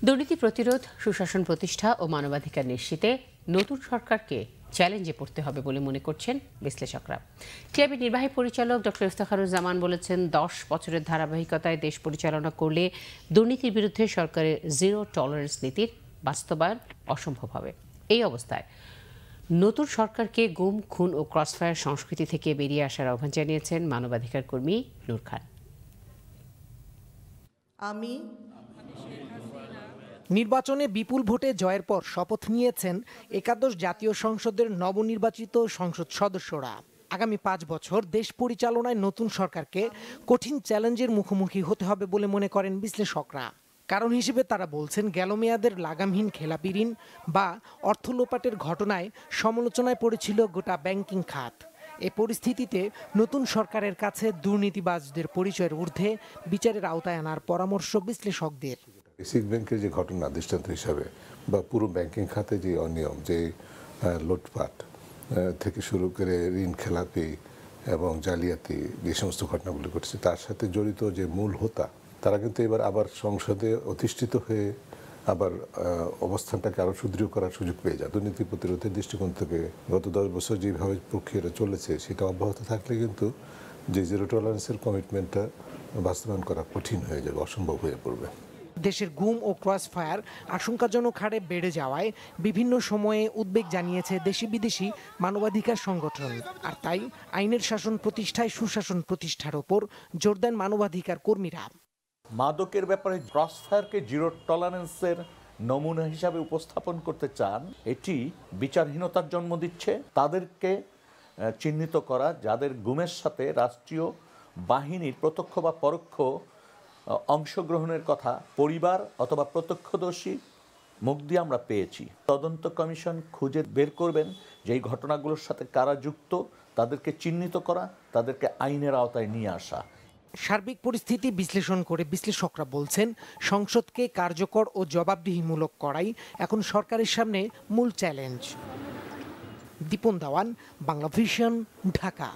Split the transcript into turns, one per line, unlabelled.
দুর্নীতি প্রতিরোধ, সুশাসন প্রতিষ্ঠা ও মানবাধিকার নিশ্চিতে নতুন সরকারকে চ্যালেঞ্জে পড়তে হবে বলে মনে করছেন বিশ্লেষকরা। টিআইবির নির্বাহী পরিচালক ডক্টর ইফতেখারুজ্জামান বলেছেন, 10 বছরের ধারাবাহিকতায় দেশ পরিচালনা করলে দুর্নীতির বিরুদ্ধে সরকারের জিরো টলারেন্স নীতির বাস্তবায়ন অসম্ভব হবে। এই অবস্থায় নতুন সরকারকে গুম, খুন ও ক্রসফায়ার সংস্কৃতি থেকে বেরিয়ে আসার আহ্বান জানিয়েছেন মানবাধিকার কর্মী নূর খান।
নির্বাচনে বিপুল ভোটে জয়ের পর শপথ নিয়েছেন একাদশ জাতীয় সংসদের নবনির্বাচিত সংসদ সদস্যরা। আগামী 5 বছর দেশ পরিচালনায় নতুন সরকারকে কঠিন চ্যালেঞ্জের মুখোমুখি হতে হবে বলে মনে করেন বিশ্লেষকরা। কারণ হিসেবে তারা বলছেন, গেল মেয়াদের লাগামহীন খেলাপি ঋণ বা অর্থ লোপাটের ঘটনায় সমালোচনায় পড়েছিল গোটা ব্যাংকিং খাত। এ পরিস্থিতিতে নতুন সরকারের কাছে দুর্নীতিবাজদের পরিচয়ের ঊর্ধ্বে বিচারের আওতায় আনার পরামর্শ বিশ্লেষকদের।
বেসিক ব্যাংকের যে ঘটনা দৃষ্টান্ত হিসাবে বা পুরো ব্যাংকিং খাতে যে অনিয়ম, যে লুটপাট থেকে শুরু করে ঋণ খেলাপি এবং জালিয়াতি, যে সমস্ত ঘটনাগুলি ঘটেছে তার সাথে জড়িত যে মূল হোতা, তারা কিন্তু এবার আবার সংসদে অধিষ্ঠিত হয়ে আবার অবস্থানটাকে আরও সুদৃঢ় করার সুযোগ পেয়ে যায়। দুর্নীতি প্রতিরোধের দৃষ্টিকোণ থেকে গত 10 বছর যেভাবে প্রক্রিয়াটা চলেছে সেটা অব্যাহত থাকলে কিন্তু যে জিরো টলারেন্সের কমিটমেন্টটা বাস্তবায়ন করা কঠিন হয়ে যাবে, অসম্ভব হয়ে পড়বে।
দেশের গুম ও ক্রসফায়ার আশঙ্কাজনক হারে বেড়ে যাওয়ায় বিভিন্ন সময়ে উদ্বেগ জানিয়েছে দেশি বিদেশি মানবাধিকার সংগঠন। আর তাই আইনের শাসন প্রতিষ্ঠায় সুশাসন প্রতিষ্ঠার ওপর জোর দেন মানবাধিকার কর্মীরা।
মাদকের ব্যাপারে ক্রসফায়ারকে জিরো টলারেন্সের নমুনা হিসাবে উপস্থাপন করতে চান, এটি বিচারহীনতার জন্ম দিচ্ছে। তাদেরকে চিহ্নিত করা, যাদের গুমের সাথে রাষ্ট্রীয় বাহিনীর প্রত্যক্ষ বা পরোক্ষ অংশগ্রহণের কথা পরিবার অথবা প্রত্যক্ষদর্শী মুখ দিয়ে আমরা পেয়েছি। তদন্ত কমিশন খুঁজে বের করবেন যে এই ঘটনাগুলোর সাথে কারা যুক্ত, তাদেরকে চিহ্নিত করা, তাদেরকে আইনের আওতায় নিয়ে আসা।
সার্বিক পরিস্থিতি বিশ্লেষণ করে বিশ্লেষকরা বলছেন, সংসদকে কার্যকর ও জবাবদিহিমূলক করাই এখন সরকারের সামনে মূল চ্যালেঞ্জ। দীপন দাওয়ান, বাংলা ভিশন, ঢাকা।